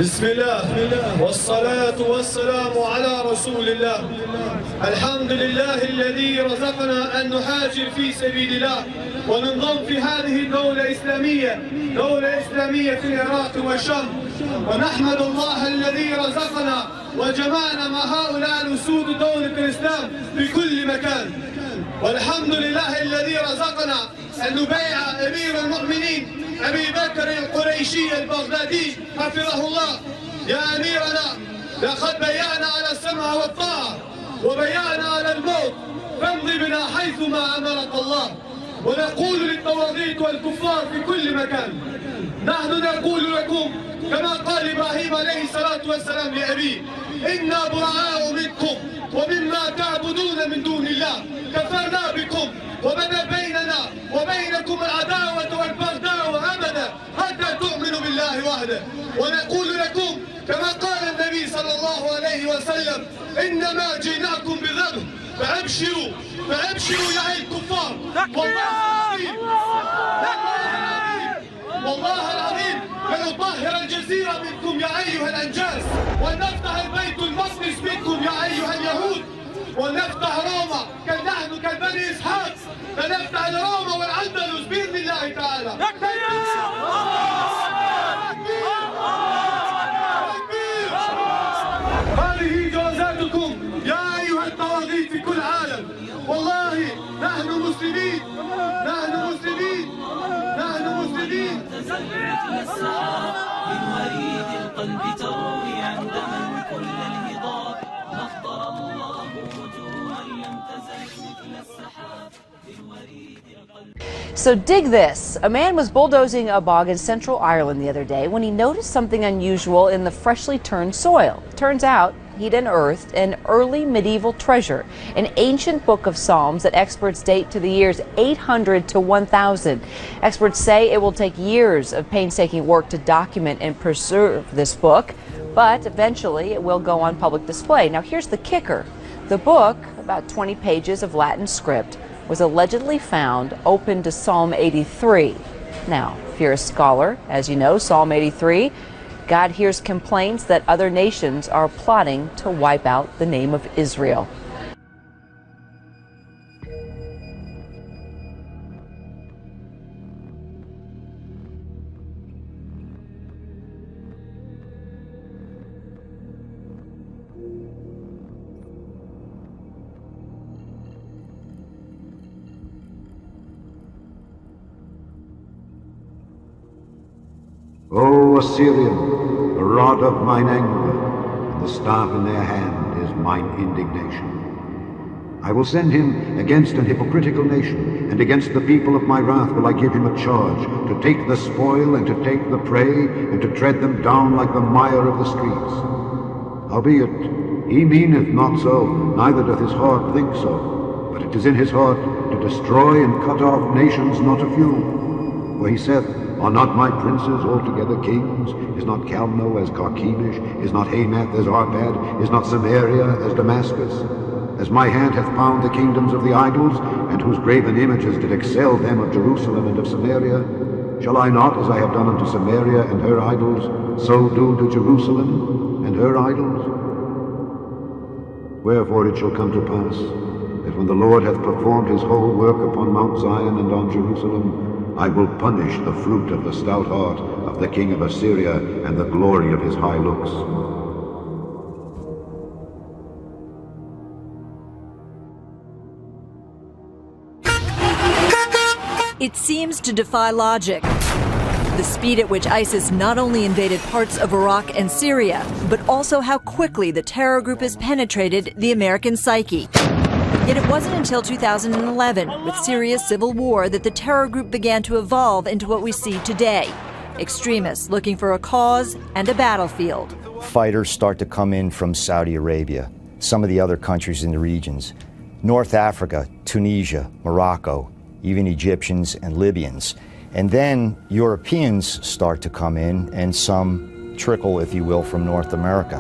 بسم الله والصلاة والسلام على رسول الله. الحمد لله الذي رزقنا أن نهاجر في سبيل الله وننضم في هذه الدولة إسلامية في العراق والشام، ونحمد الله الذي رزقنا وجمعنا مع هؤلاء الأسود دولة الإسلام في كل مكان. والحمد لله الذي رزقنا أن نبايع أمير المؤمنين أبي بكر القريشي البغدادي حفظه الله. يا أميرنا، لقد بيعنا على السمع والطاعة وبيعنا على الموت، فامضي بنا حيثما أمرك الله. ونقول للطواغيت والكفار في كل مكان، نحن نقول لكم كما قال إبراهيم عليه الصلاة والسلام لأبيه: إنا براء منكم ومما تعبدون من دون الله، كفرنا بكم وبدا بيننا وبينكم العداوة والبغضاء أبدا حتى تؤمنوا بالله وحده. ونقول لكم كما قال النبي صلى الله عليه وسلم: إنما جئناكم بذبح فأبشروا يا أيها الكفار. والله العظيم لنطهر الجزيرة منكم يا أيها الأنجاس، ونفتح البيت المقدس منكم يا أيها اليهود، ونفتح روما نحن كبني إسحاق، فنفتح روما والأندلس بإذن الله تعالى. هذه جوازاتكم يا أيها الطواغيت في كل عالم. والله نحن مسلمين، نحن مسلمين، نحن مسلمين. من وريد القلب تروي عند من كل الهضاب، نخضر الله وجوها لم تزل مثل السحاب. So dig this. A man was bulldozing a bog in central Ireland the other day when he noticed something unusual in the freshly turned soil. Turns out he'd unearthed an early medieval treasure, an ancient book of Psalms that experts date to the years 800 to 1000. Experts say it will take years of painstaking work to document and preserve this book, but eventually it will go on public display. Now here's the kicker. The book, about 20 pages of Latin script, was allegedly found open to Psalm 83. Now, if you're a scholar, as you know, Psalm 83, God hears complaints that other nations are plotting to wipe out the name of Israel. O Assyrian, the rod of mine anger, and the staff in their hand is mine indignation. I will send him against an hypocritical nation, and against the people of my wrath will I give him a charge, to take the spoil and to take the prey, and to tread them down like the mire of the streets. Howbeit, he meaneth not so, neither doth his heart think so, but it is in his heart to destroy and cut off nations not a few. For he saith, Are not my princes altogether kings? Is not Calno as Carchemish? Is not Hamath as Arpad? Is not Samaria as Damascus? As my hand hath found the kingdoms of the idols, and whose graven images did excel them of Jerusalem and of Samaria, shall I not, as I have done unto Samaria and her idols, so do to Jerusalem and her idols? Wherefore it shall come to pass, that when the Lord hath performed his whole work upon Mount Zion and on Jerusalem, I will punish the fruit of the stout heart of the king of Assyria and the glory of his high looks. It seems to defy logic. The speed at which ISIS not only invaded parts of Iraq and Syria, but also how quickly the terror group has penetrated the American psyche. Yet it wasn't until 2011, with Syria's civil war, that the terror group began to evolve into what we see today. Extremists looking for a cause and a battlefield. Fighters start to come in from Saudi Arabia, some of the other countries in the regions, North Africa, Tunisia, Morocco, even Egyptians and Libyans. And then Europeans start to come in, and some trickle, if you will, from North America.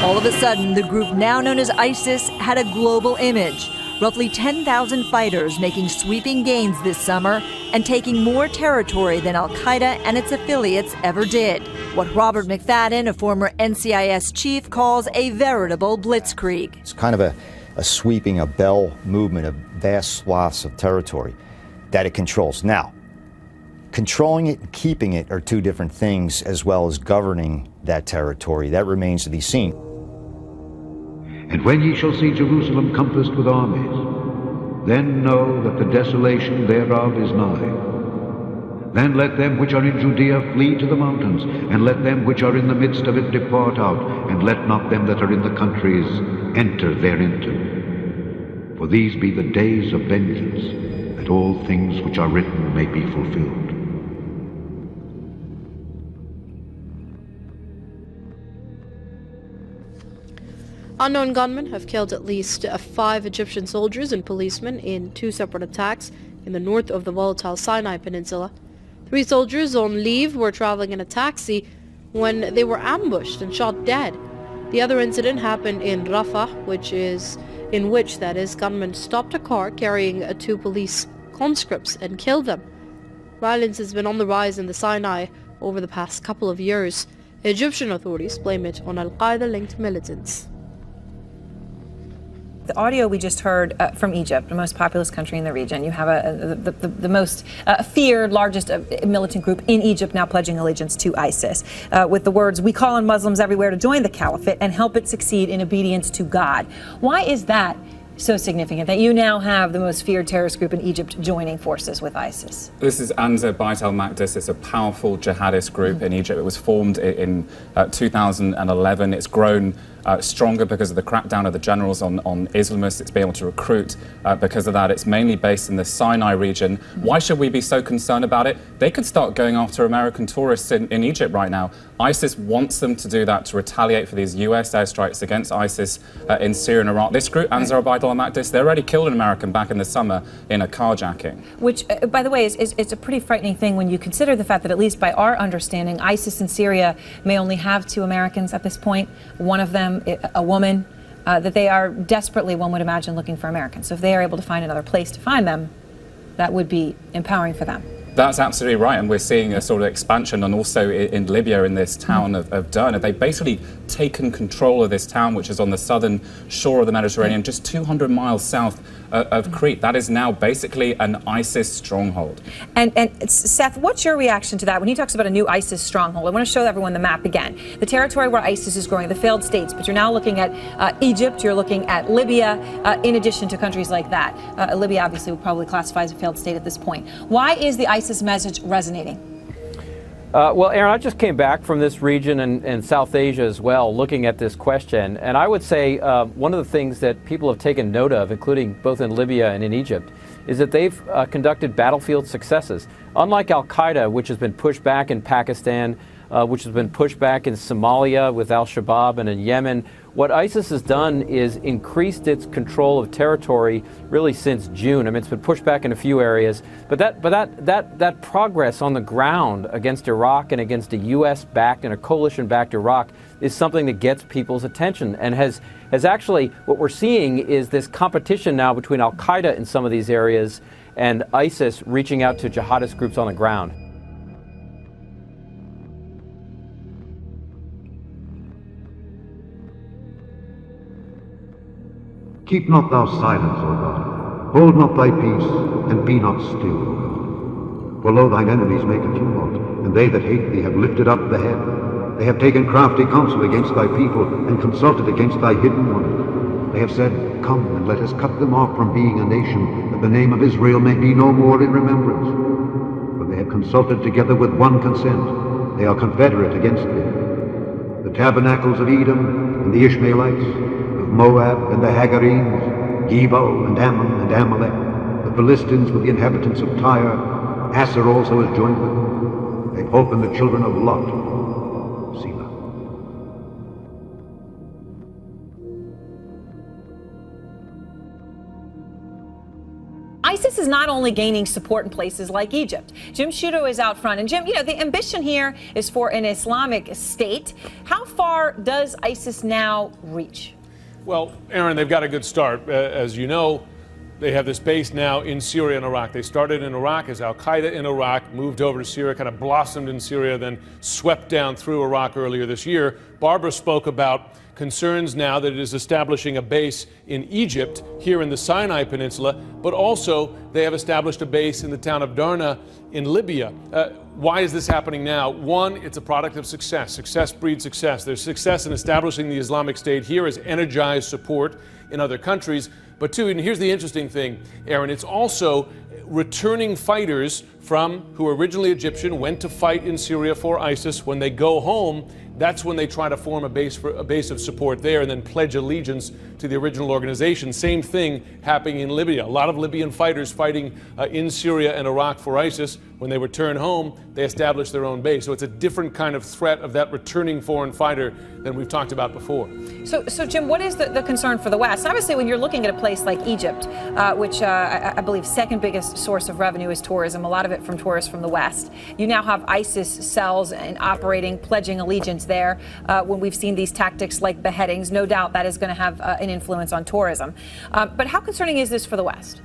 All of a sudden, the group now known as ISIS had a global image. Roughly 10,000 fighters making sweeping gains this summer and taking more territory than Al-Qaeda and its affiliates ever did. what Robert McFadden, a former NCIS chief, calls a veritable blitzkrieg. It's kind of a sweeping, a bell movement of vast swaths of territory that it controls. Now, controlling it and keeping it are two different things, as well as governing that territory. That remains to be seen. And when ye shall see Jerusalem compassed with armies, then know that the desolation thereof is nigh. Then let them which are in Judea flee to the mountains, and let them which are in the midst of it depart out, and let not them that are in the countries enter thereinto. For these be the days of vengeance, that all things which are written may be fulfilled. Unknown gunmen have killed at least 5 Egyptian soldiers and policemen in 2 separate attacks in the north of the volatile Sinai Peninsula. 3 soldiers on leave were traveling in a taxi when they were ambushed and shot dead. The other incident happened in Rafah, in which gunmen stopped a car carrying 2 police conscripts and killed them. Violence has been on the rise in the Sinai over the past couple of years. Egyptian authorities blame it on Al-Qaeda-linked militants. The audio we just heard from Egypt, the most populous country in the region, you have the most feared, largest militant group in Egypt now pledging allegiance to ISIS, with the words, "We call on Muslims everywhere to join the Caliphate and help it succeed in obedience to God." Why is that so significant, that you now have the most feared terrorist group in Egypt joining forces with ISIS? This is Anza Bait al-Maqdis. It's a powerful jihadist group in Egypt. It was formed in 2011. It's grown stronger because of the crackdown of the generals on Islamists. It's been able to recruit because of that. It's mainly based in the Sinai region. Why should we be so concerned about it? They could start going after American tourists in Egypt right now. ISIS wants them to do that to retaliate for these US airstrikes against ISIS in Syria and Iraq. This group, Ansar Bait al-Maqdis, they already killed an American back in the summer in a carjacking. Which, by the way, is a pretty frightening thing when you consider the fact that, at least by our understanding, ISIS in Syria may only have 2 Americans at this point, one of them a woman, that they are desperately, one would imagine, looking for Americans. So if they are able to find another place to find them, that would be empowering for them. That's absolutely right, and we're seeing a sort of expansion, and also in Libya, in this town of Derna. They've basically taken control of this town, which is on the southern shore of the Mediterranean, just 200 miles south of Crete. That is now basically an ISIS stronghold. And Seth, what's your reaction to that? When he talks about a new ISIS stronghold, I want to show everyone the map again. The territory where ISIS is growing, the failed states, but you're now looking at Egypt, you're looking at Libya, in addition to countries like that. Libya obviously would probably classify as a failed state at this point. Why is the ISIS message resonating? Well, Aaron, I just came back from this region and South Asia as well, looking at this question. And I would say one of the things that people have taken note of, including both in Libya and in Egypt, is that they've conducted battlefield successes. Unlike al-Qaeda, which has been pushed back in Pakistan, which has been pushed back in Somalia with al-Shabaab and in Yemen, what ISIS has done is increased its control of territory really since June. I mean, it's been pushed back in a few areas, but that progress on the ground against Iraq and against a U.S.-backed and a coalition-backed Iraq is something that gets people's attention, and has actually, what we're seeing is this competition now between al-Qaeda in some of these areas and ISIS reaching out to jihadist groups on the ground. Keep not thou silence, O God. Hold not thy peace, and be not still, O God. For lo, thine enemies make a tumult, and they that hate thee have lifted up the head. They have taken crafty counsel against thy people, and consulted against thy hidden ones. They have said, Come, and let us cut them off from being a nation, that the name of Israel may be no more in remembrance. For they have consulted together with one consent. They are confederate against thee. The tabernacles of Edom, and the Ishmaelites, Moab and the Hagarenes, Gebo and Ammon and Amalek, the Philistines with the inhabitants of Tyre. Asser also is joined with them. They hope in the children of Lot. Selah. ISIS is not only gaining support in places like Egypt. Jim Sciutto is out front. And Jim, you know, the ambition here is for an Islamic state. How far does ISIS now reach? Well, Aaron, they've got a good start. As you know, they have this base now in Syria and Iraq. They started in Iraq as Al-Qaeda in Iraq, moved over to Syria, kind of blossomed in Syria, then swept down through Iraq earlier this year. Barbara spoke about concerns now that it is establishing a base in Egypt, here in the Sinai Peninsula, but also they have established a base in the town of Darna in Libya. Why is this happening now? One, it's a product of success. Success breeds success. There's success in establishing the Islamic State here as energized support in other countries. But two, and here's the interesting thing, Aaron, it's also returning fighters who are originally Egyptian, went to fight in Syria for ISIS. When they go home, that's when they try to form a base of support there and then pledge allegiance to the original organization. Same thing happening in Libya. A lot of Libyan fighters fighting in Syria and Iraq for ISIS. When they return home, they establish their own base. So it's a different kind of threat of that returning foreign fighter than we've talked about before. So Jim, what is the concern for the West? Obviously, when you're looking at a place like Egypt, which I believe second biggest source of revenue is tourism, a lot of it from tourists from the West. You now have ISIS cells and operating, pledging allegiance there. When we've seen these tactics like beheadings, no doubt that is going to have an influence on tourism. But how concerning is this for the West?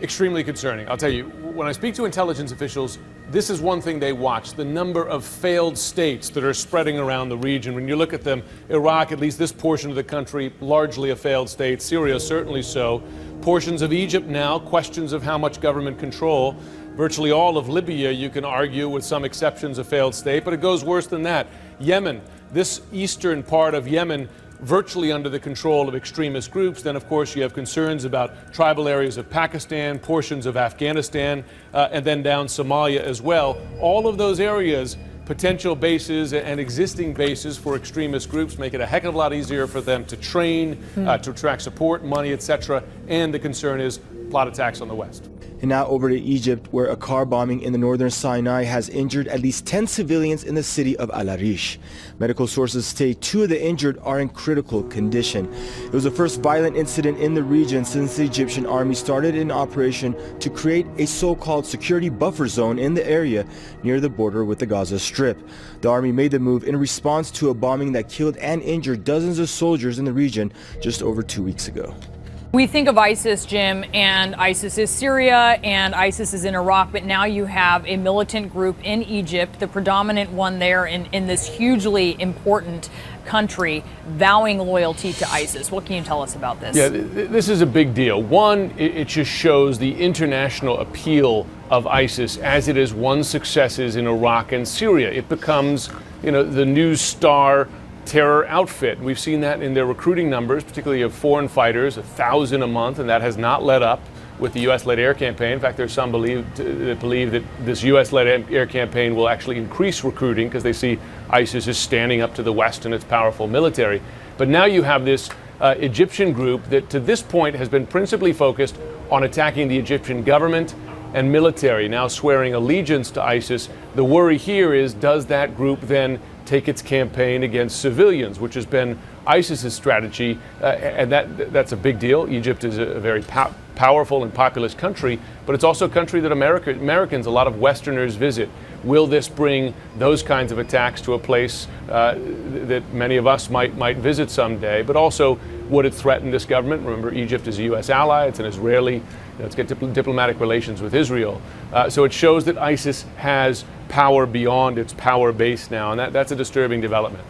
Extremely concerning. I'll tell you, when I speak to intelligence officials, this is one thing they watch, the number of failed states that are spreading around the region. When you look at them, Iraq, at least this portion of the country, largely a failed state. Syria, certainly so. Portions of Egypt now, questions of how much government control. Virtually all of Libya, you can argue, with some exceptions, a failed state, but it goes worse than that. Yemen, this eastern part of Yemen, virtually under the control of extremist groups. Then, of course, you have concerns about tribal areas of Pakistan, portions of Afghanistan, and then down Somalia as well. All of those areas, potential bases and existing bases for extremist groups, make it a heck of a lot easier for them to train, to attract support, money, etc. And the concern is plot attacks on the West. And now over to Egypt, where a car bombing in the northern Sinai has injured at least 10 civilians in the city of Al Arish. Medical sources say 2 of the injured are in critical condition. It was the first violent incident in the region since the Egyptian army started an operation to create a so-called security buffer zone in the area near the border with the Gaza Strip. The army made the move in response to a bombing that killed and injured dozens of soldiers in the region just over 2 weeks ago. We think of ISIS, Jim, and ISIS is Syria and ISIS is in Iraq, but now you have a militant group in Egypt, the predominant one there in this hugely important country, vowing loyalty to ISIS. What can you tell us about this? Yeah, this is a big deal. One, it just shows the international appeal of ISIS as it has won successes in Iraq and Syria. It becomes, the new star terror outfit. We've seen that in their recruiting numbers, particularly of foreign fighters, 1,000 a month, and that has not let up with the U.S.-led air campaign. In fact, there's some that believe that this U.S.-led air campaign will actually increase recruiting because they see ISIS is standing up to the West and its powerful military. But now you have this Egyptian group that to this point has been principally focused on attacking the Egyptian government and military, now swearing allegiance to ISIS. The worry here is, does that group then take its campaign against civilians, which has been ISIS's strategy, and that's a big deal. Egypt is a very powerful and populous country, but it's also a country that Americans, a lot of Westerners visit. Will this bring those kinds of attacks to a place that many of us might visit someday? But also, would it threaten this government? Remember, Egypt is a U.S. ally. It's an Israeli. It's got diplomatic relations with Israel. So it shows that ISIS has power beyond its power base now, and that's a disturbing development.